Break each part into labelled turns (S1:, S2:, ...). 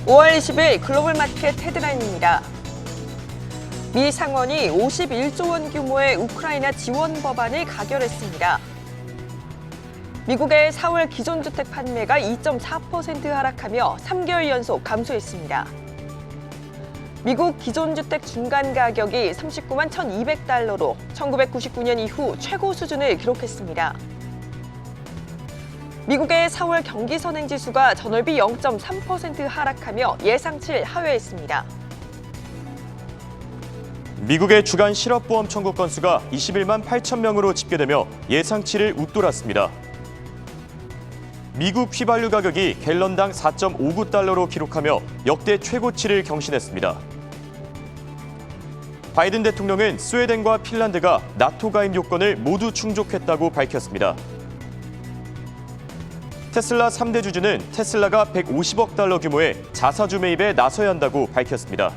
S1: 5월 20일 글로벌 마켓 헤드라인입니다. 미 상원이 51조 원 규모의 우크라이나 지원 법안을 가결했습니다. 미국의 4월 기존주택 판매가 2.4% 하락하며 3개월 연속 감소했습니다. 미국 기존주택 중간 가격이 39만 1,200달러로 1999년 이후 최고 수준을 기록했습니다. 미국의 4월 경기 선행지수가 전월비 0.3% 하락하며 예상치를 하회했습니다.
S2: 미국의 주간 실업보험 청구 건수가 21만 8천 명으로 집계되며 예상치를 웃돌았습니다. 미국 휘발유 가격이 갤런당 4.59달러로 기록하며 역대 최고치를 경신했습니다. 바이든 대통령은 스웨덴과 핀란드가 나토 가입 요건을 모두 충족했다고 밝혔습니다. 테슬라 3대 주주는 테슬라가 150억 달러 규모의 자사주 매입에 나서야 한다고 밝혔습니다.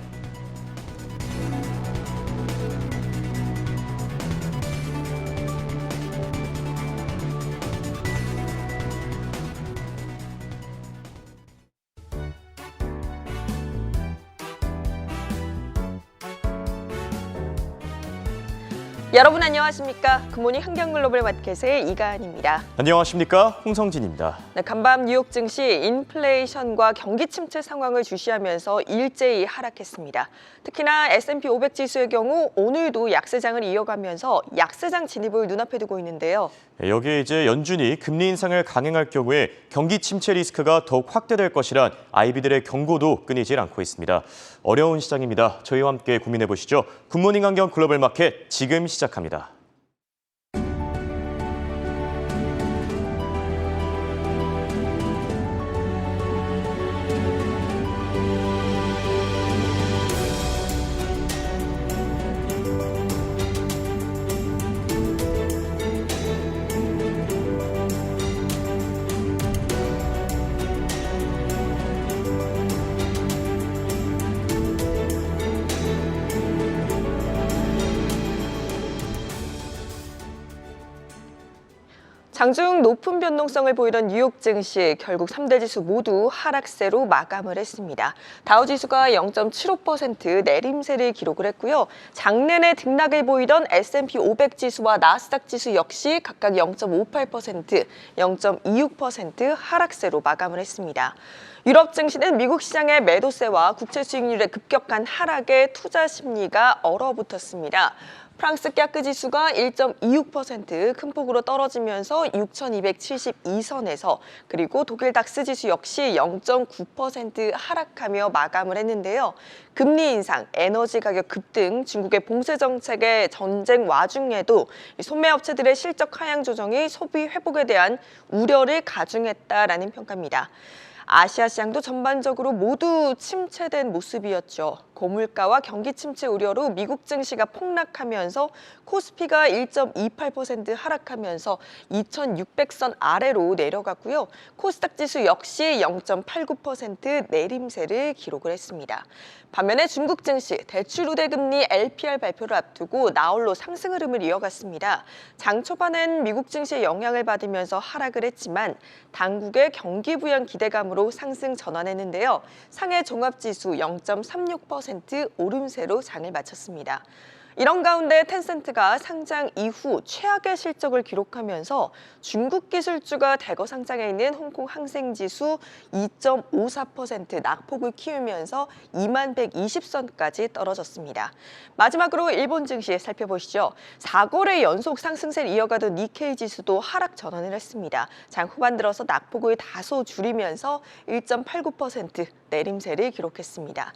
S1: 여러분 안녕하십니까? 굿모닝 한경글로벌 마켓의 이가은입니다.
S2: 안녕하십니까? 홍성진입니다.
S1: 네, 간밤 뉴욕 증시 인플레이션과 경기 침체 상황을 주시하면서 일제히 하락했습니다. 특히나 S&P 500 지수의 경우 오늘도 약세장을 이어가면서 약세장 진입을 눈앞에 두고 있는데요.
S2: 여기에 이제 연준이 금리 인상을 강행할 경우에 경기 침체 리스크가 더욱 확대될 것이란 IB들의 경고도 끊이질 않고 있습니다. 어려운 시장입니다. 저희와 함께 고민해 보시죠. 굿모닝 한경 글로벌 마켓 지금 시작합니다.
S1: 장중 높은 변동성을 보이던 뉴욕 증시 결국 3대 지수 모두 하락세로 마감을 했습니다. 다우지수가 0.75% 내림세를 기록을 했고요. 장내내 등락을 보이던 S&P 500 지수와 나스닥 지수 역시 각각 0.58%, 0.26% 하락세로 마감을 했습니다. 유럽 증시는 미국 시장의 매도세와 국채 수익률의 급격한 하락에 투자 심리가 얼어붙었습니다. 프랑스 깍그 지수가 1.26% 큰 폭으로 떨어지면서 6,272선에서 그리고 독일 닥스 지수 역시 0.9% 하락하며 마감을 했는데요. 금리 인상, 에너지 가격 급등, 중국의 봉쇄 정책의 전쟁 와중에도 소매업체들의 실적 하향 조정이 소비 회복에 대한 우려를 가중했다라는 평가입니다. 아시아 시장도 전반적으로 모두 침체된 모습이었죠. 고물가와 경기 침체 우려로 미국 증시가 폭락하면서 코스피가 1.28% 하락하면서 2,600선 아래로 내려갔고요. 코스닥 지수 역시 0.89% 내림세를 기록을 했습니다. 반면에 중국 증시 대출 우대금리 LPR 발표를 앞두고 나홀로 상승 흐름을 이어갔습니다. 장 초반엔 미국 증시의 영향을 받으면서 하락을 했지만 당국의 경기 부양 기대감으로 상승 전환했는데요. 상해 종합지수 0.36% 오름세로 장을 마쳤습니다. 이런 가운데 텐센트가 상장 이후 최악의 실적을 기록하면서 중국 기술주가 대거 상장해 있는 홍콩 항생지수 2.54% 낙폭을 키우면서 2120선까지 떨어졌습니다. 마지막으로 일본 증시 살펴보시죠. 4거래 연속 상승세를 이어가던 니케이 지수도 하락 전환을 했습니다. 장 후반 들어서 낙폭을 다소 줄이면서 1.89% 내림세를 기록했습니다.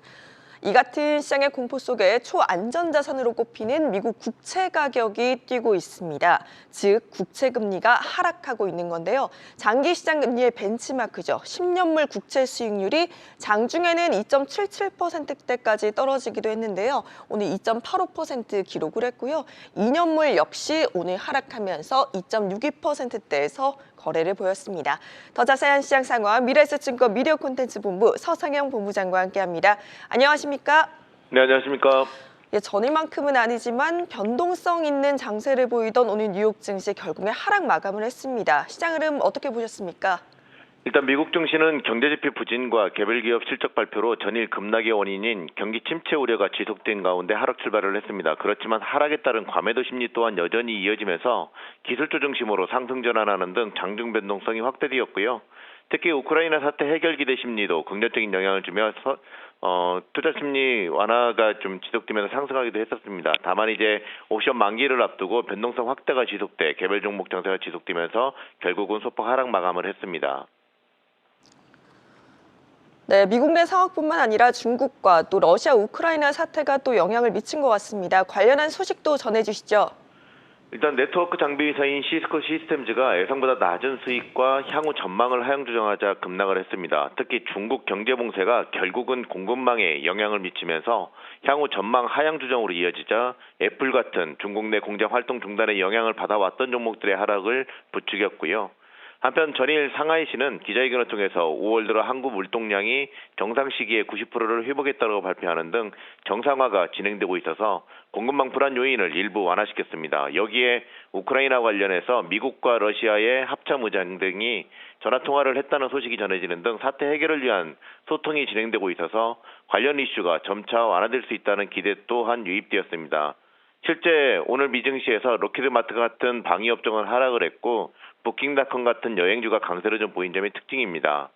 S1: 이 같은 시장의 공포 속에 초안전자산으로 꼽히는 미국 국채 가격이 뛰고 있습니다. 즉 국채 금리가 하락하고 있는 건데요. 장기 시장 금리의 벤치마크죠. 10년물 국채 수익률이 장중에는 2.77%대까지 떨어지기도 했는데요. 오늘 2.85% 기록을 했고요. 2년물 역시 오늘 하락하면서 2.62%대에서 거래를 보였습니다. 더 자세한 시장 상황 미래에셋증권 미디어 콘텐츠 본부 서상영 본부장과 함께합니다. 안녕하십니까?
S3: 네, 안녕하십니까?
S1: 예, 전일만큼은 아니지만 변동성 있는 장세를 보이던 오늘 뉴욕 증시 결국에 하락 마감을 했습니다. 시장 흐름 어떻게 보셨습니까?
S3: 일단 미국 증시는 경제지표 부진과 개별 기업 실적 발표로 전일 급락의 원인인 경기 침체 우려가 지속된 가운데 하락 출발을 했습니다. 그렇지만 하락에 따른 과매도 심리 또한 여전히 이어지면서 기술주 중심으로 상승 전환하는 등 장중 변동성이 확대되었고요. 특히 우크라이나 사태 해결 기대 심리도 긍정적인 영향을 주면서 투자 심리 완화가 좀 지속되면서 상승하기도 했었습니다. 다만 이제 옵션 만기를 앞두고 변동성 확대가 지속돼 개별 종목 장세가 지속되면서 결국은 소폭 하락 마감을 했습니다.
S1: 네, 미국 내 상황뿐만 아니라 중국과 또 러시아, 우크라이나 사태가 또 영향을 미친 것 같습니다. 관련한 소식도 전해주시죠.
S3: 일단 네트워크 장비 회사인 시스코 시스템즈가 예상보다 낮은 수익과 향후 전망을 하향 조정하자 급락을 했습니다. 특히 중국 경제 봉쇄가 결국은 공급망에 영향을 미치면서 향후 전망 하향 조정으로 이어지자 애플 같은 중국 내 공장 활동 중단에 영향을 받아왔던 종목들의 하락을 부추겼고요. 한편 전일 상하이시는 기자회견을 통해서 5월 들어 한국 물동량이 정상 시기에 90%를 회복했다고 발표하는 등 정상화가 진행되고 있어서 공급망 불안 요인을 일부 완화시켰습니다. 여기에 우크라이나 관련해서 미국과 러시아의 합참 의장 등이 전화통화를 했다는 소식이 전해지는 등 사태 해결을 위한 소통이 진행되고 있어서 관련 이슈가 점차 완화될 수 있다는 기대 또한 유입되었습니다. 실제 오늘 미증시에서 로키드마트 같은 방위업종은 하락을 했고 부킹닷컴 같은 여행주가 강세를 좀 보인 점이 특징입니다.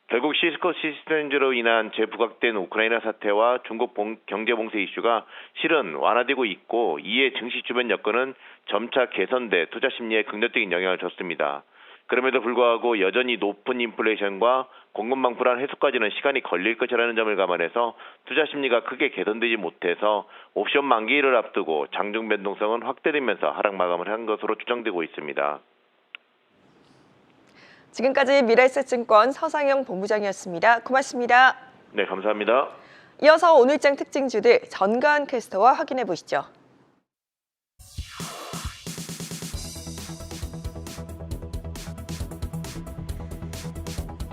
S3: 결국 시스코 시스템즈로 인한 재부각된 우크라이나 사태와 중국 경제 봉쇄 이슈가 실은 완화되고 있고 이에 증시 주변 여건은 점차 개선돼 투자 심리에 긍정적인 영향을 줬습니다. 그럼에도 불구하고 여전히 높은 인플레이션과 공급망 불안 해소까지는 시간이 걸릴 것이라는 점을 감안해서 투자 심리가 크게 개선되지 못해서 옵션 만기일을 앞두고 장중 변동성은 확대되면서 하락 마감을 한 것으로 추정되고 있습니다.
S1: 지금까지 미래에셋증권 서상영 본부장이었습니다. 고맙습니다.
S3: 네, 감사합니다.
S1: 이어서 오늘장 특징주들 전가은 캐스터와 확인해 보시죠.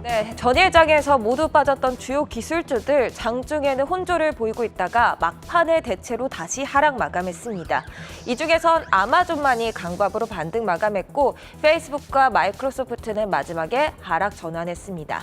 S4: 네, 전일장에서 모두 빠졌던 주요 기술주들 장중에는 혼조를 보이고 있다가 막판에 대체로 다시 하락 마감했습니다. 이 중에선 아마존만이 강bab으로 반등 마감했고 페이스북과 마이크로소프트는 마지막에 하락 전환했습니다.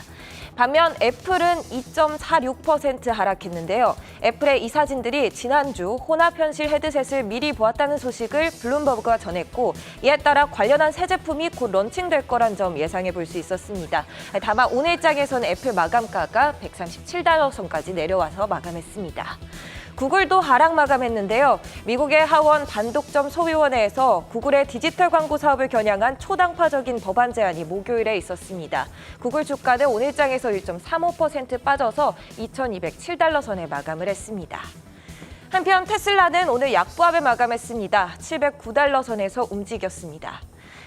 S4: 반면 애플은 2.46% 하락했는데요. 애플의 이사진들이 지난주 혼합 현실 헤드셋을 미리 보았다는 소식을 블룸버그가 전했고 이에 따라 관련한 새 제품이 곧 런칭될 거란 점 예상해 볼 수 있었습니다. 다만 오늘장에서는 애플 마감가가 137달러 선까지 내려와서 마감했습니다. 구글도 하락 마감했는데요. 미국의 하원 반독점 소위원회에서 구글의 디지털 광고 사업을 겨냥한 초당파적인 법안 제안이 목요일에 있었습니다. 구글 주가는 오늘장에서 1.35% 빠져서 2,207달러 선에 마감을 했습니다. 한편 테슬라는 오늘 약보합에 마감했습니다. 709달러 선에서 움직였습니다.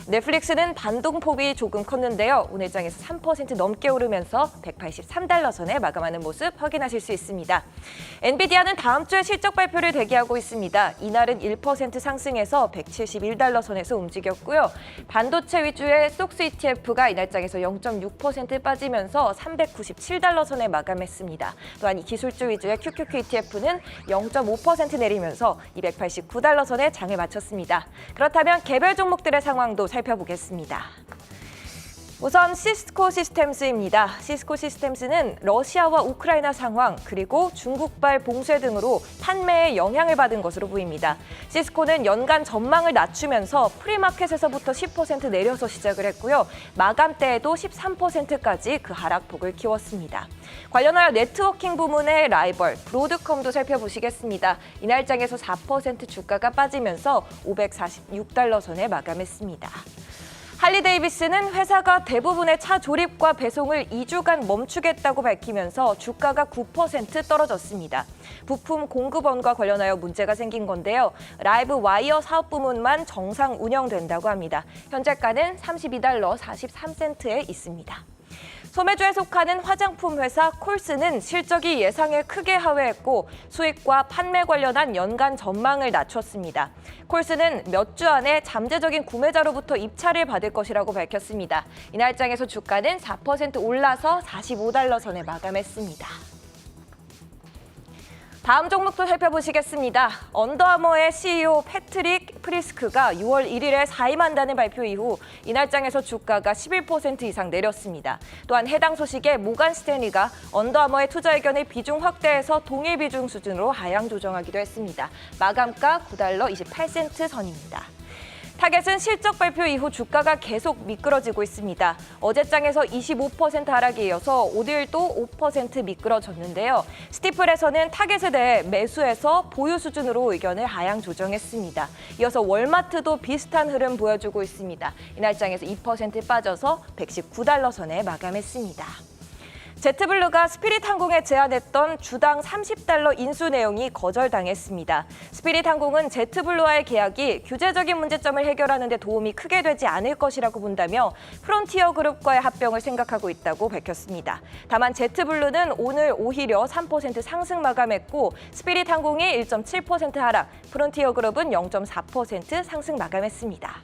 S4: 넷플릭스는 반동폭이 조금 컸는데요. 오늘장에서 3% 넘게 오르면서 183달러 선에 마감하는 모습 확인하실 수 있습니다. 엔비디아는 다음 주에 실적 발표를 대기하고 있습니다. 이날은 1% 상승해서 171달러 선에서 움직였고요. 반도체 위주의 속스 ETF가 이날장에서 0.6% 빠지면서 397달러 선에 마감했습니다. 또한 이 기술주 위주의 QQQ ETF는 0.5% 내리면서 289달러 선에 장을 마쳤습니다. 그렇다면 개별 종목들의 상황도 살펴보겠습니다. 우선 시스코 시스템스입니다. 시스코 시스템스는 러시아와 우크라이나 상황 그리고 중국발 봉쇄 등으로 판매에 영향을 받은 것으로 보입니다. 시스코는 연간 전망을 낮추면서 프리마켓에서부터 10% 내려서 시작을 했고요. 마감 때에도 13%까지 그 하락폭을 키웠습니다. 관련하여 네트워킹 부문의 라이벌 브로드컴도 살펴보시겠습니다. 이날장에서 4% 주가가 빠지면서 546달러 선에 마감했습니다. 할리데이비스는 회사가 대부분의 차 조립과 배송을 2주간 멈추겠다고 밝히면서 주가가 9% 떨어졌습니다. 부품 공급원과 관련하여 문제가 생긴 건데요. 라이브 와이어 사업 부문만 정상 운영된다고 합니다. 현재가는 32달러 43센트에 있습니다. 소매주에 속하는 화장품 회사 콜스는 실적이 예상에 크게 하회했고 수익과 판매 관련한 연간 전망을 낮췄습니다. 콜스는 몇 주 안에 잠재적인 구매자로부터 입찰을 받을 것이라고 밝혔습니다. 이날장에서 주가는 4% 올라서 45달러 선에 마감했습니다. 다음 종목도 살펴보시겠습니다. 언더아머의 CEO 패트릭 프리스크가 6월 1일에 사임한다는 발표 이후 이날장에서 주가가 11% 이상 내렸습니다. 또한 해당 소식에 모간 스탠리가 언더아머의 투자 의견을 비중 확대해서 동일 비중 수준으로 하향 조정하기도 했습니다. 마감가 $9.28 선입니다. 타겟은 실적 발표 이후 주가가 계속 미끄러지고 있습니다. 어제장에서 25% 하락에 이어서 오늘도 5% 미끄러졌는데요. 스티플에서는 타겟에 대해 매수해서 보유 수준으로 의견을 하향 조정했습니다. 이어서 월마트도 비슷한 흐름 보여주고 있습니다. 이날장에서 2% 빠져서 $119 선에 마감했습니다. 제트블루가 스피릿항공에 제안했던 주당 $30 인수 내용이 거절당했습니다. 스피릿항공은 제트블루와의 계약이 규제적인 문제점을 해결하는 데 도움이 크게 되지 않을 것이라고 본다며 프론티어 그룹과의 합병을 생각하고 있다고 밝혔습니다. 다만 제트블루는 오늘 오히려 3% 상승 마감했고 스피릿항공이 1.7% 하락, 프론티어 그룹은 0.4% 상승 마감했습니다.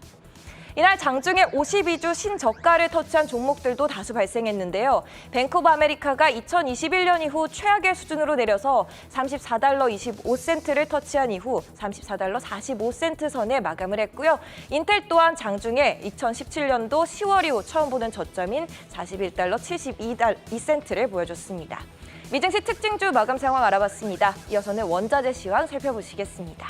S4: 이날 장중에 52주 신저가를 터치한 종목들도 다수 발생했는데요. 뱅크 오브 아메리카가 2021년 이후 최악의 수준으로 내려서 $34.25를 터치한 이후 $34.45 선에 마감을 했고요. 인텔 또한 장중에 2017년도 10월 이후 처음 보는 저점인 $41.72를 보여줬습니다. 미증시 특징주 마감 상황 알아봤습니다. 이어서는 원자재 시황 살펴보시겠습니다.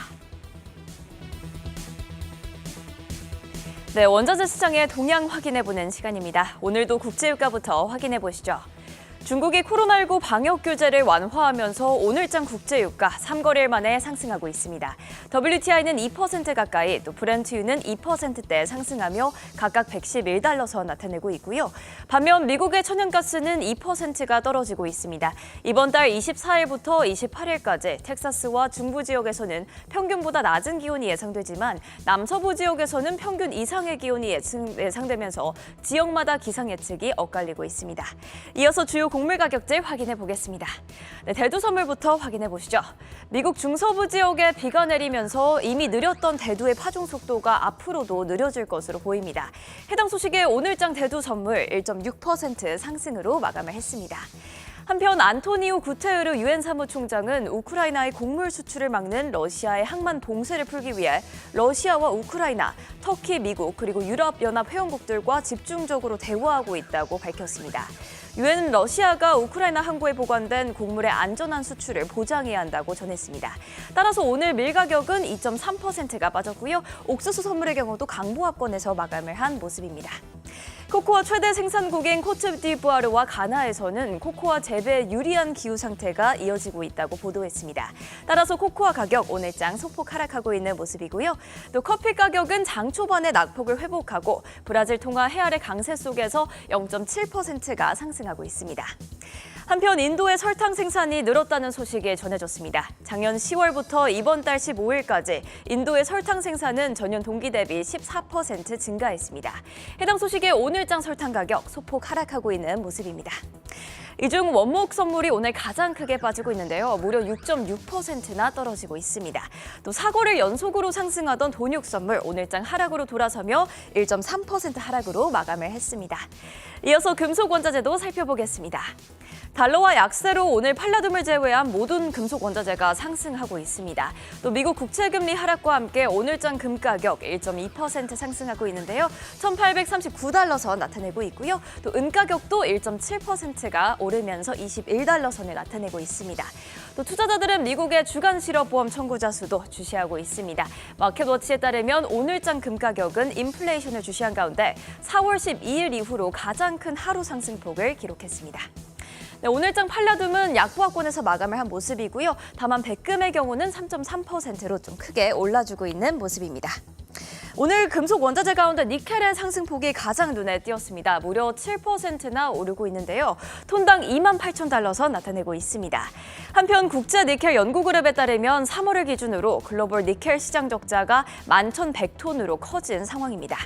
S5: 네, 원자재 시장의 동향 확인해보는 시간입니다. 오늘도 국제유가부터 확인해보시죠. 중국이 코로나19 방역 규제를 완화하면서 오늘장 국제유가 3거래일 만에 상승하고 있습니다. WTI는 2% 가까이, 또 브렌트유는 2%대 상승하며 각각 $111선 나타내고 있고요. 반면 미국의 천연가스는 2%가 떨어지고 있습니다. 이번 달 24일부터 28일까지 텍사스와 중부 지역에서는 평균보다 낮은 기온이 예상되지만 남서부 지역에서는 평균 이상의 기온이 예상되면서 지역마다 기상 예측이 엇갈리고 있습니다. 이어서 주요 곡물 가격들 확인해 보겠습니다. 네, 대두 선물부터 확인해 보시죠. 미국 중서부 지역에 비가 내리면서 이미 느렸던 대두의 파종 속도가 앞으로도 느려질 것으로 보입니다. 해당 소식에 오늘장 대두 선물 1.6% 상승으로 마감을 했습니다. 한편 안토니오 구테르 유엔 사무총장은 우크라이나의 곡물 수출을 막는 러시아의 항만 봉쇄를 풀기 위해 러시아와 우크라이나, 터키, 미국 그리고 유럽연합 회원국들과 집중적으로 대화하고 있다고 밝혔습니다. 유엔은 러시아가 우크라이나 항구에 보관된 곡물의 안전한 수출을 보장해야 한다고 전했습니다. 따라서 오늘 밀 가격은 2.3%가 빠졌고요. 옥수수 선물의 경우도 강보합권에서 마감을 한 모습입니다. 코코아 최대 생산국인 코트디부아르와 가나에서는 코코아 재배에 유리한 기후 상태가 이어지고 있다고 보도했습니다. 따라서 코코아 가격 오늘장 소폭 하락하고 있는 모습이고요. 또 커피 가격은 장 초반에 낙폭을 회복하고 브라질 통화 해알의 강세 속에서 0.7%가 상승하고 있습니다. 한편 인도의 설탕 생산이 늘었다는 소식이 전해졌습니다. 작년 10월부터 이번 달 15일까지 인도의 설탕 생산은 전년 동기 대비 14% 증가했습니다. 해당 소식에 오늘장 설탕 가격 소폭 하락하고 있는 모습입니다. 이 중 원목 선물이 오늘 가장 크게 빠지고 있는데요. 무려 6.6%나 떨어지고 있습니다. 또 4거래일 연속으로 상승하던 돈육 선물 오늘장 하락으로 돌아서며 1.3% 하락으로 마감을 했습니다. 이어서 금속 원자재도 살펴보겠습니다. 달러와 약세로 오늘 팔라듐을 제외한 모든 금속 원자재가 상승하고 있습니다. 또 미국 국채금리 하락과 함께 오늘장 금 가격 1.2% 상승하고 있는데요. $1,839선 나타내고 있고요. 또 은 가격도 1.7%가 오르면서 $21선을 나타내고 있습니다. 또 투자자들은 미국의 주간 실업보험 청구자 수도 주시하고 있습니다. 마켓워치에 따르면 오늘장 금 가격은 인플레이션을 주시한 가운데 4월 12일 이후로 가장 큰 하루 상승폭을 기록했습니다. 네, 오늘장 팔라듐은 약보합권에서 마감을 한 모습이고요. 다만 백금의 경우는 3.3%로 좀 크게 올라주고 있는 모습입니다. 오늘 금속 원자재 가운데 니켈의 상승폭이 가장 눈에 띄었습니다. 무려 7%나 오르고 있는데요. 톤당 $28,000선 나타내고 있습니다. 한편 국제 니켈 연구그룹에 따르면 3월을 기준으로 글로벌 니켈 시장 적자가 11,100톤으로 커진 상황입니다.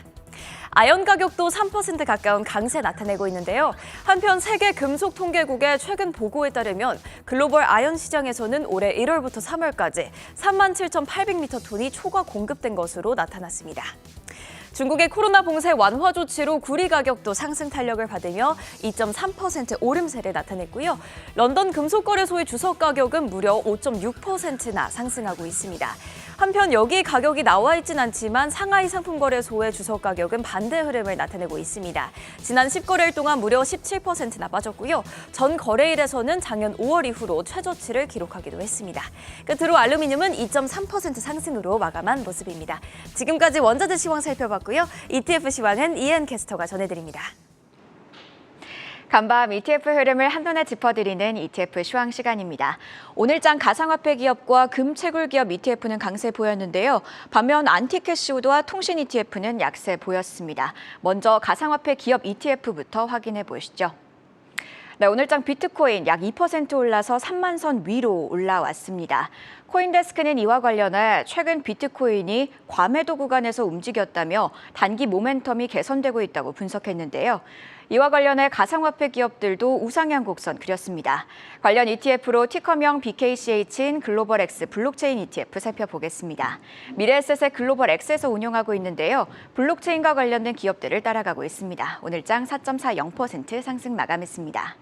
S5: 아연 가격도 3% 가까운 강세 나타내고 있는데요. 한편 세계 금속 통계국의 최근 보고에 따르면 글로벌 아연 시장에서는 올해 1월부터 3월까지 37,800m톤이 초과 공급된 것으로 나타났습니다. 중국의 코로나 봉쇄 완화 조치로 구리 가격도 상승 탄력을 받으며 2.3% 오름세를 나타냈고요. 런던 금속거래소의 주석 가격은 무려 5.6%나 상승하고 있습니다. 한편 여기 가격이 나와 있진 않지만 상하이 상품거래소의 주석 가격은 반대 흐름을 나타내고 있습니다. 지난 10거래일 동안 무려 17%나 빠졌고요. 전 거래일에서는 작년 5월 이후로 최저치를 기록하기도 했습니다. 끝으로 알루미늄은 2.3% 상승으로 마감한 모습입니다. 지금까지 원자재 시황 살펴봤고요. ETF 시황은 이엔 캐스터가 전해드립니다.
S6: 간밤 ETF 흐름을 한눈에 짚어드리는 ETF 시황 시간입니다. 오늘장 가상화폐 기업과 금채굴 기업 ETF는 강세 보였는데요. 반면 안티캐시우드와 통신 ETF는 약세 보였습니다. 먼저 가상화폐 기업 ETF부터 확인해 보시죠. 네, 오늘장 비트코인 약 2% 올라서 3만 선 위로 올라왔습니다. 코인데스크는 이와 관련해 최근 비트코인이 과매도 구간에서 움직였다며 단기 모멘텀이 개선되고 있다고 분석했는데요. 이와 관련해 가상화폐 기업들도 우상향 곡선 그렸습니다. 관련 ETF로 티커명 BKCH인 글로벌X 블록체인 ETF 살펴보겠습니다. 미래에셋의 글로벌X에서 운영하고 있는데요. 블록체인과 관련된 기업들을 따라가고 있습니다. 오늘장 4.40% 상승 마감했습니다.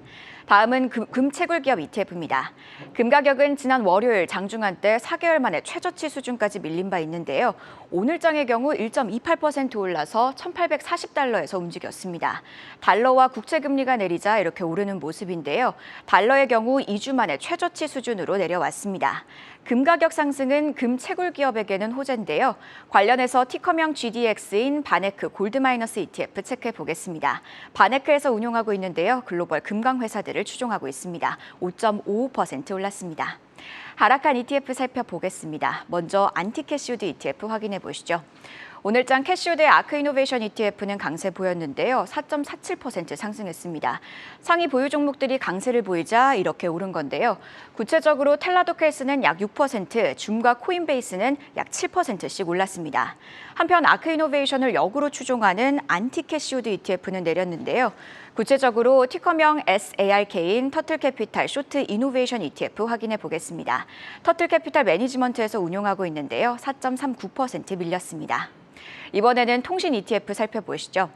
S6: 다음은 금채굴 기업 ETF입니다. 금 가격은 지난 월요일 장중한 때 4개월 만에 최저치 수준까지 밀린 바 있는데요. 오늘장의 경우 1.28% 올라서 1,840달러에서 움직였습니다. 달러와 국채금리가 내리자 이렇게 오르는 모습인데요. 달러의 경우 2주 만에 최저치 수준으로 내려왔습니다. 금 가격 상승은 금채굴 기업에게는 호재인데요. 관련해서 티커명 GDX인 바네크 골드마이너스 ETF 체크해 보겠습니다. 바네크에서 운용하고 있는데요. 글로벌 금강 회사들을 추종하고 있습니다. 5.55% 올랐습니다. 하락한 ETF 살펴보겠습니다. 먼저 안티캐시우드 ETF 확인해 보시죠. 오늘장 캐시우드의 아크이노베이션 ETF는 강세 보였는데요. 4.47% 상승했습니다. 상위 보유 종목들이 강세를 보이자 이렇게 오른 건데요. 구체적으로 텔라도켈스는 약 6%, 줌과 코인베이스는 약 7%씩 올랐습니다. 한편 아크이노베이션을 역으로 추종하는 안티캐시우드 ETF는 내렸는데요. 구체적으로 티커명 SARK인 터틀캐피탈 쇼트 이노베이션 ETF 확인해 보겠습니다. 터틀캐피탈 매니지먼트에서 운용하고 있는데요. 4.39% 밀렸습니다. 이번에는 통신 ETF 살펴보시죠.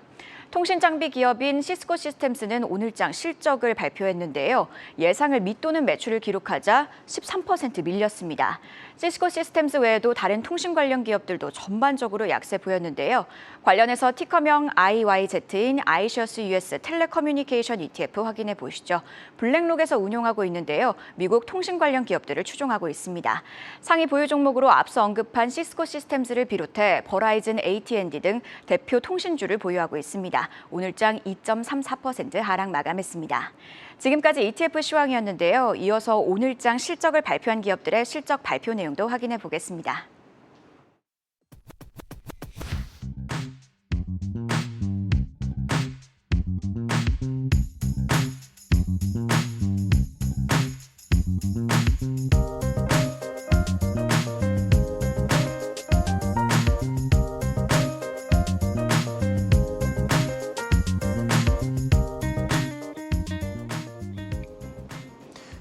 S6: 통신 장비 기업인 시스코 시스템스는 오늘장 실적을 발표했는데요. 예상을 밑도는 매출을 기록하자 13% 밀렸습니다. 시스코 시스템스 외에도 다른 통신 관련 기업들도 전반적으로 약세 보였는데요. 관련해서 티커명 IYZ인 아이셔스 US 텔레커뮤니케이션 ETF 확인해 보시죠. 블랙록에서 운용하고 있는데요. 미국 통신 관련 기업들을 추종하고 있습니다. 상위 보유 종목으로 앞서 언급한 시스코 시스템스를 비롯해 버라이즌, AT&T 등 대표 통신주를 보유하고 있습니다. 오늘장 2.34% 하락 마감했습니다. 지금까지 ETF 시황이었는데요. 이어서 오늘장 실적을 발표한 기업들의 실적 발표 내용도 확인해 보겠습니다.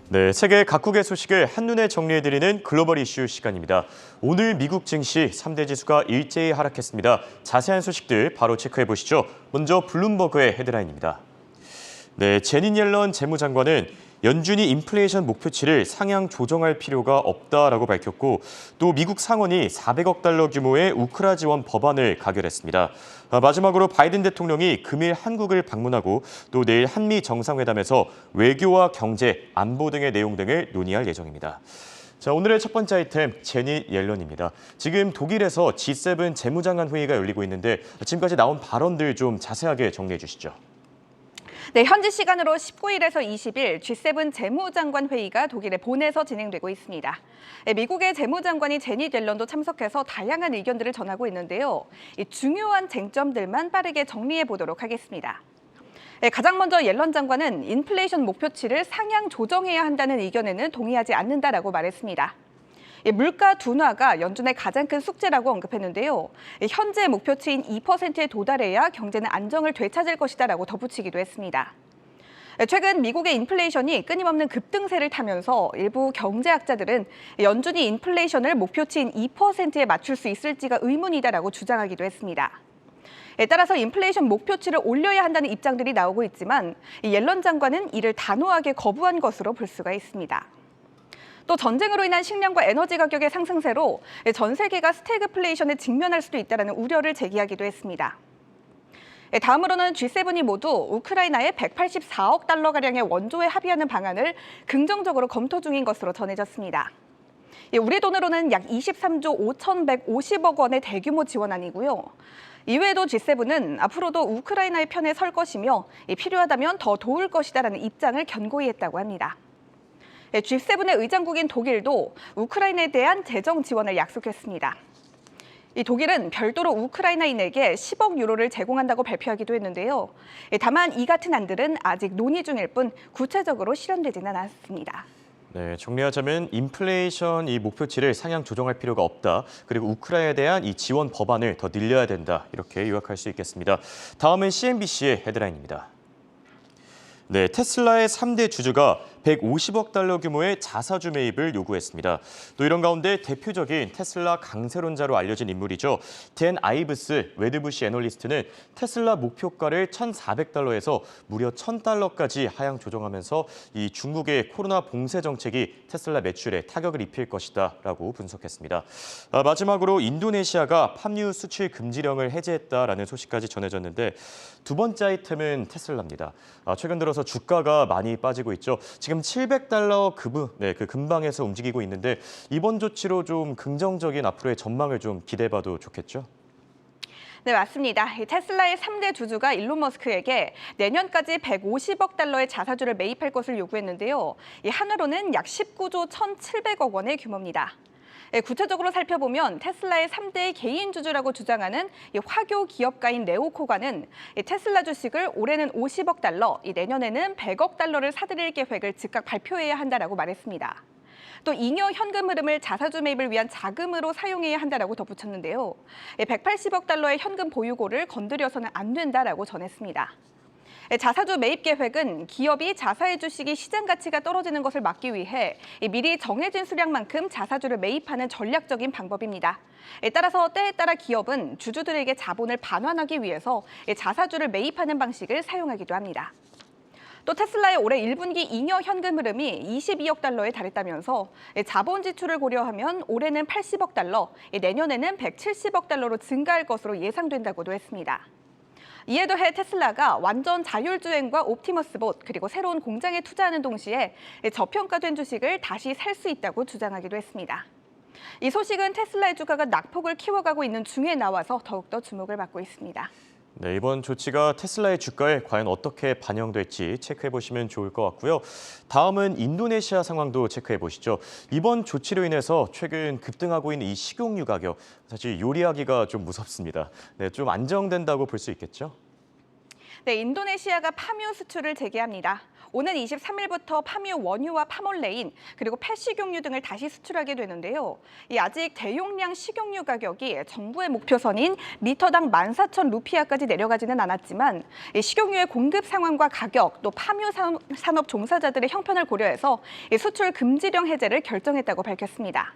S2: 네, 세계 각국의 소식을 한눈에 정리해드리는 글로벌 이슈 시간입니다. 오늘 미국 증시 3대 지수가 일제히 하락했습니다. 자세한 소식들 바로 체크해보시죠. 먼저 블룸버그의 헤드라인입니다. 네, 제닛 옐런 재무장관은 연준이 인플레이션 목표치를 상향 조정할 필요가 없다라고 밝혔고 또 미국 상원이 400억 달러 규모의 우크라 지원 법안을 가결했습니다. 마지막으로 바이든 대통령이 금일 한국을 방문하고 또 내일 한미 정상회담에서 외교와 경제, 안보 등의 내용 등을 논의할 예정입니다. 자, 오늘의 첫 번째 아이템, 제닛 옐런입니다. 지금 독일에서 G7 재무장관 회의가 열리고 있는데 지금까지 나온 발언들 좀 자세하게 정리해 주시죠.
S7: 네, 현지 시간으로 19일에서 20일 G7 재무장관 회의가 독일의 본에서 진행되고 있습니다. 미국의 재무장관인 제닛 옐런도 참석해서 다양한 의견들을 전하고 있는데요. 중요한 쟁점들만 빠르게 정리해 보도록 하겠습니다. 가장 먼저 옐런 장관은 인플레이션 목표치를 상향 조정해야 한다는 의견에는 동의하지 않는다라고 말했습니다. 물가 둔화가 연준의 가장 큰 숙제라고 언급했는데요. 현재 목표치인 2%에 도달해야 경제는 안정을 되찾을 것이다라고 덧붙이기도 했습니다. 최근 미국의 인플레이션이 끊임없는 급등세를 타면서 일부 경제학자들은 연준이 인플레이션을 목표치인 2%에 맞출 수 있을지가 의문이다라고 주장하기도 했습니다. 따라서 인플레이션 목표치를 올려야 한다는 입장들이 나오고 있지만 옐런 장관은 이를 단호하게 거부한 것으로 볼 수가 있습니다. 또 전쟁으로 인한 식량과 에너지 가격의 상승세로 전 세계가 스태그플레이션에 직면할 수도 있다는 우려를 제기하기도 했습니다. 다음으로는 G7이 모두 우크라이나에 184억 달러가량의 원조에 합의하는 방안을 긍정적으로 검토 중인 것으로 전해졌습니다. 우리 돈으로는 약 23조 5,150억 원의 대규모 지원안이고요. 이외에도 G7은 앞으로도 우크라이나의 편에 설 것이며 필요하다면 더 도울 것이다라는 입장을 견고히 했다고 합니다. G7의 의장국인 독일도 우크라이나에 대한 재정 지원을 약속했습니다. 이 독일은 별도로 우크라이나인에게 10억 유로를 제공한다고 발표하기도 했는데요. 다만 이 같은 안들은 아직 논의 중일 뿐 구체적으로 실현되지는 않았습니다.
S2: 네, 정리하자면 인플레이션 이 목표치를 상향 조정할 필요가 없다. 그리고 우크라이나에 대한 이 지원 법안을 더 늘려야 된다. 이렇게 요약할 수 있겠습니다. 다음은 CNBC의 헤드라인입니다. 네, 테슬라의 3대 주주가 150억 달러 규모의 자사주 매입을 요구했습니다. 또 이런 가운데 대표적인 테슬라 강세론자로 알려진 인물이죠. 댄 아이브스 웨드부시 애널리스트는 테슬라 목표가를 1,400달러에서 무려 1,000달러까지 하향 조정하면서 이 중국의 코로나 봉쇄 정책이 테슬라 매출에 타격을 입힐 것이다라고 분석했습니다. 마지막으로 인도네시아가 팜유 수출 금지령을 해제했다라는 소식까지 전해졌는데 두 번째 아이템은 테슬라입니다. 최근 들어서 주가가 많이 빠지고 있죠. 지금 700달러 그 근방에서 움직이고 있는데 이번 조치로 좀 긍정적인 앞으로의 전망을 좀 기대해봐도 좋겠죠?
S7: 네, 맞습니다. 테슬라의 3대 주주가 일론 머스크에게 내년까지 150억 달러의 자사주를 매입할 것을 요구했는데요. 한화로는 약 19조 1,700억 원의 규모입니다. 구체적으로 살펴보면 테슬라의 3대 개인 주주라고 주장하는 화교 기업가인 네오코가는 테슬라 주식을 올해는 50억 달러, 내년에는 100억 달러를 사들일 계획을 즉각 발표해야 한다라고 말했습니다. 또 잉여 현금 흐름을 자사주 매입을 위한 자금으로 사용해야 한다라고 덧붙였는데요. 180억 달러의 현금 보유고를 건드려서는 안 된다라고 전했습니다. 자사주 매입 계획은 기업이 자사의 주식이 시장 가치가 떨어지는 것을 막기 위해 미리 정해진 수량만큼 자사주를 매입하는 전략적인 방법입니다. 따라서 때에 따라 기업은 주주들에게 자본을 반환하기 위해서 자사주를 매입하는 방식을 사용하기도 합니다. 또 테슬라의 올해 1분기 잉여 현금 흐름이 22억 달러에 달했다면서 자본 지출을 고려하면 올해는 80억 달러, 내년에는 170억 달러로 증가할 것으로 예상된다고도 했습니다. 이에 더해 테슬라가 완전 자율주행과 옵티머스봇 그리고 새로운 공장에 투자하는 동시에 저평가된 주식을 다시 살 수 있다고 주장하기도 했습니다. 이 소식은 테슬라의 주가가 낙폭을 키워가고 있는 중에 나와서 더욱더 주목을 받고 있습니다.
S2: 네, 이번 조치가 테슬라의 주가에 과연 어떻게 반영될지 체크해보시면 좋을 것 같고요. 다음은 인도네시아 상황도 체크해보시죠. 이번 조치로 인해서 최근 급등하고 있는 이 식용유 가격, 사실 요리하기가 좀 무섭습니다. 네, 좀 안정된다고 볼 수 있겠죠?
S7: 네, 인도네시아가 팜유 수출을 재개합니다. 오는 23일부터 팜유 원유와 파몰레인 그리고 폐식용유 등을 다시 수출하게 되는데요. 아직 대용량 식용유 가격이 정부의 목표선인 리터당 14,000루피아까지 내려가지는 않았지만 식용유의 공급 상황과 가격 또 팜유 산업 종사자들의 형편을 고려해서 수출 금지령 해제를 결정했다고 밝혔습니다.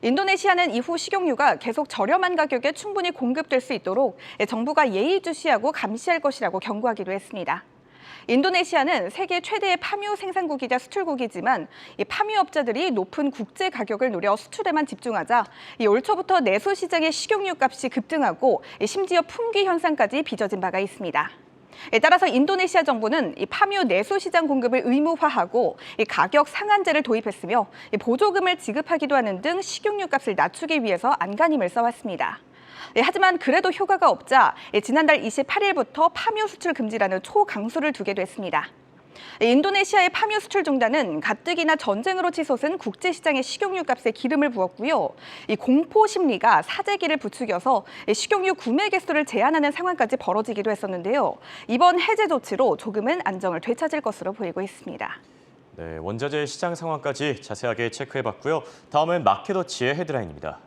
S7: 인도네시아는 이후 식용유가 계속 저렴한 가격에 충분히 공급될 수 있도록 정부가 예의주시하고 감시할 것이라고 경고하기도 했습니다. 인도네시아는 세계 최대의 팜유 생산국이자 수출국이지만 이 팜유업자들이 높은 국제 가격을 노려 수출에만 집중하자 올 초부터 내수 시장의 식용유 값이 급등하고 심지어 품귀 현상까지 빚어진 바가 있습니다. 따라서 인도네시아 정부는 이 팜유 내수 시장 공급을 의무화하고 이 가격 상한제를 도입했으며 보조금을 지급하기도 하는 등 식용유 값을 낮추기 위해서 안간힘을 써왔습니다. 하지만 그래도 효과가 없자 지난달 28일부터 팜유 수출 금지라는 초강수를 두게 됐습니다. 인도네시아의 팜유 수출 중단은 가뜩이나 전쟁으로 치솟은 국제시장의 식용유 값에 기름을 부었고요. 이 공포 심리가 사재기를 부추겨서 식용유 구매 개수를 제한하는 상황까지 벌어지기도 했었는데요. 이번 해제 조치로 조금은 안정을 되찾을 것으로 보이고 있습니다.
S2: 네, 원자재 시장 상황까지 자세하게 체크해봤고요. 다음은 마켓워치의 헤드라인입니다.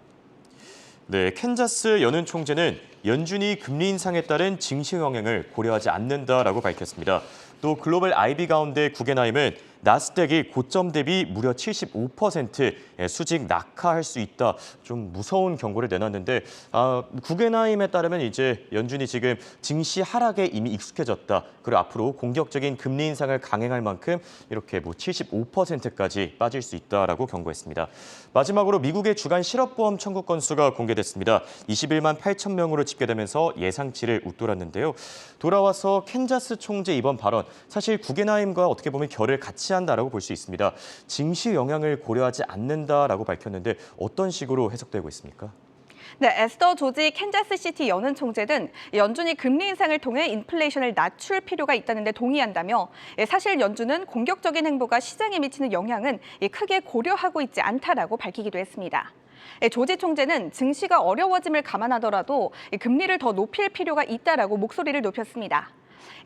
S2: 네, 캔자스 연은 총재는 연준이 금리 인상에 따른 증시 영향을 고려하지 않는다라고 밝혔습니다. 또 글로벌 IB 가운데 구겐하임은 나스닥이 고점 대비 무려 75% 수직 낙하할 수 있다. 좀 무서운 경고를 내놨는데 구겐하임에 따르면 이제 연준이 지금 증시 하락에 이미 익숙해졌다. 그리고 앞으로 공격적인 금리 인상을 강행할 만큼 이렇게 75%까지 빠질 수 있다라고 경고했습니다. 마지막으로 미국의 주간 실업보험 청구 건수가 공개됐습니다. 21만 8천 명으로 집계되면서 예상치를 웃돌았는데요. 돌아와서 캔자스 총재 이번 발언, 사실 구겐하임과 어떻게 보면 결을 같이 한다라고 볼 수 있습니다. 증시 영향을 고려하지 않는다라고 밝혔는데 어떤 식으로 해석되고 있습니까?
S7: 네, 에스더 조지 캔자스시티 연은 총재는 연준이 금리 인상을 통해 인플레이션을 낮출 필요가 있다는 데 동의한다며 사실 연준은 공격적인 행보가 시장에 미치는 영향은 크게 고려하고 있지 않다라고 밝히기도 했습니다. 조지 총재는 증시가 어려워짐을 감안하더라도 금리를 더 높일 필요가 있다라고 목소리를 높였습니다.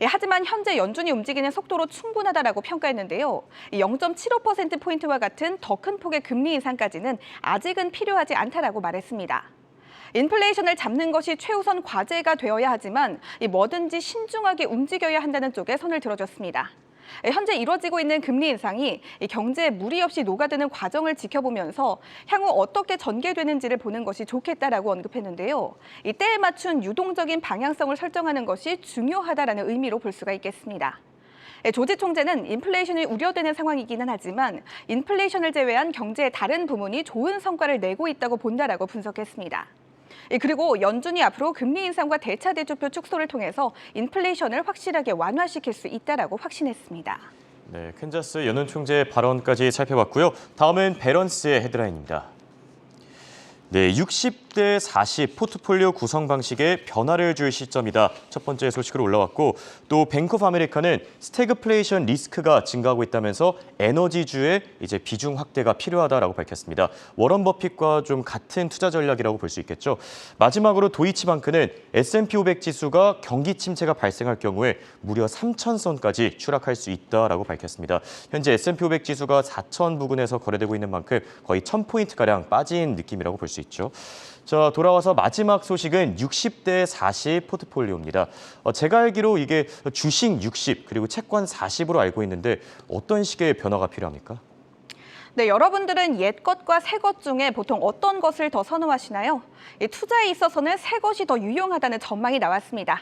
S7: 하지만 현재 연준이 움직이는 속도로 충분하다라고 평가했는데요. 0.75%포인트와 같은 더 큰 폭의 금리 인상까지는 아직은 필요하지 않다라고 말했습니다. 인플레이션을 잡는 것이 최우선 과제가 되어야 하지만 뭐든지 신중하게 움직여야 한다는 쪽에 손을 들어줬습니다. 현재 이루어지고 있는 금리 인상이 경제에 무리 없이 녹아드는 과정을 지켜보면서 향후 어떻게 전개되는지를 보는 것이 좋겠다라고 언급했는데요. 이 때에 맞춘 유동적인 방향성을 설정하는 것이 중요하다라는 의미로 볼 수가 있겠습니다. 조지 총재는 인플레이션이 우려되는 상황이기는 하지만 인플레이션을 제외한 경제의 다른 부문이 좋은 성과를 내고 있다고 본다라고 분석했습니다. 그리고 연준이 앞으로 금리 인상과 대차 대조표 축소를 통해서 인플레이션을 확실하게 완화시킬 수 있다라고 확신했습니다.
S2: 네, 캔자스 연은 총재 발언까지 살펴봤고요. 다음은 밸런스의 헤드라인입니다. 네, 60대 40 포트폴리오 구성 방식에 변화를 줄 시점이다. 첫 번째 소식으로 올라왔고 또 뱅크 오브 아메리카는 스태그플레이션 리스크가 증가하고 있다면서 에너지주의 이제 비중 확대가 필요하다라고 밝혔습니다. 워런 버핏과 좀 같은 투자 전략이라고 볼 수 있겠죠. 마지막으로 도이치방크는 S&P 500 지수가 경기 침체가 발생할 경우에 무려 3,000선까지 추락할 수 있다라고 밝혔습니다. 현재 S&P 500 지수가 4,000 부근에서 거래되고 있는 만큼 거의 1,000포인트가량 빠진 느낌이라고 볼 수 있죠. 자, 돌아와서 마지막 소식은 60대 40 포트폴리오입니다. 제가 알기로 이게 주식 60 그리고 채권 40으로 알고 있는데 어떤 식의 변화가 필요합니까?
S7: 네, 여러분들은 옛 것과 새 것 중에 보통 어떤 것을 더 선호하시나요? 투자에 있어서는 새 것이 더 유용하다는 전망이 나왔습니다.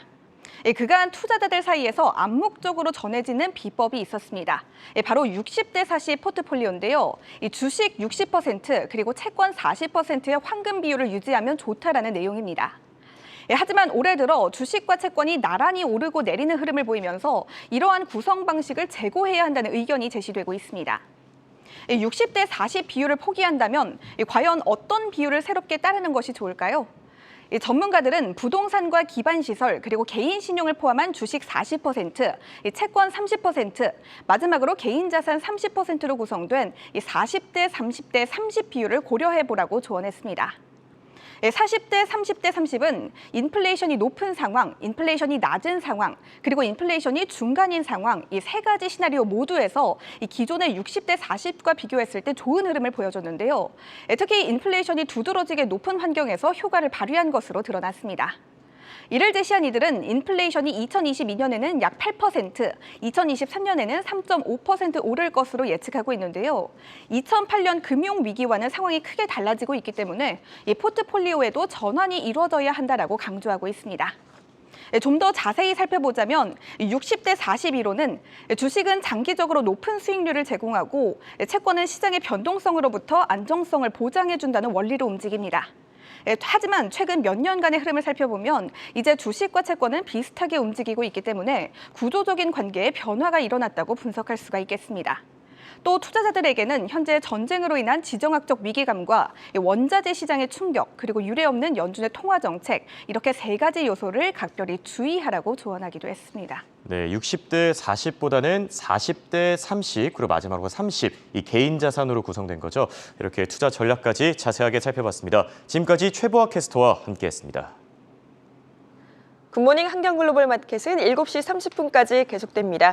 S7: 그간 투자자들 사이에서 암묵적으로 전해지는 비법이 있었습니다. 바로 60대 40 포트폴리오인데요. 주식 60% 그리고 채권 40%의 황금 비율을 유지하면 좋다라는 내용입니다. 하지만 올해 들어 주식과 채권이 나란히 오르고 내리는 흐름을 보이면서 이러한 구성 방식을 재고해야 한다는 의견이 제시되고 있습니다. 60대 40 비율을 포기한다면 과연 어떤 비율을 새롭게 따르는 것이 좋을까요? 전문가들은 부동산과 기반시설 그리고 개인 신용을 포함한 주식 40%, 채권 30%, 마지막으로 개인 자산 30%로 구성된 40대 30대 30 비율을 고려해보라고 조언했습니다. 40대 30대 30은 인플레이션이 높은 상황, 인플레이션이 낮은 상황, 그리고 인플레이션이 중간인 상황, 이 세 가지 시나리오 모두에서 이 기존의 60대 40과 비교했을 때 좋은 흐름을 보여줬는데요. 특히 인플레이션이 두드러지게 높은 환경에서 효과를 발휘한 것으로 드러났습니다. 이를 제시한 이들은 인플레이션이 2022년에는 약 8%, 2023년에는 3.5% 오를 것으로 예측하고 있는데요. 2008년 금융위기와는 상황이 크게 달라지고 있기 때문에 이 포트폴리오에도 전환이 이루어져야 한다라고 강조하고 있습니다. 좀 더 자세히 살펴보자면 60대 41호는 주식은 장기적으로 높은 수익률을 제공하고 채권은 시장의 변동성으로부터 안정성을 보장해준다는 원리로 움직입니다. 하지만 최근 몇 년간의 흐름을 살펴보면 이제 주식과 채권은 비슷하게 움직이고 있기 때문에 구조적인 관계에 변화가 일어났다고 분석할 수가 있겠습니다. 또 투자자들에게는 현재 전쟁으로 인한 지정학적 위기감과 원자재 시장의 충격, 그리고 유례없는 연준의 통화 정책, 이렇게 세 가지 요소를 각별히 주의하라고 조언하기도 했습니다.
S2: 네, 60대 40보다는 40대 30, 그리고 마지막으로 30, 이 개인 자산으로 구성된 거죠. 이렇게 투자 전략까지 자세하게 살펴봤습니다. 지금까지 최보아 캐스터와 함께했습니다.
S1: 굿모닝 한경글로벌 마켓은 7시 30분까지 계속됩니다.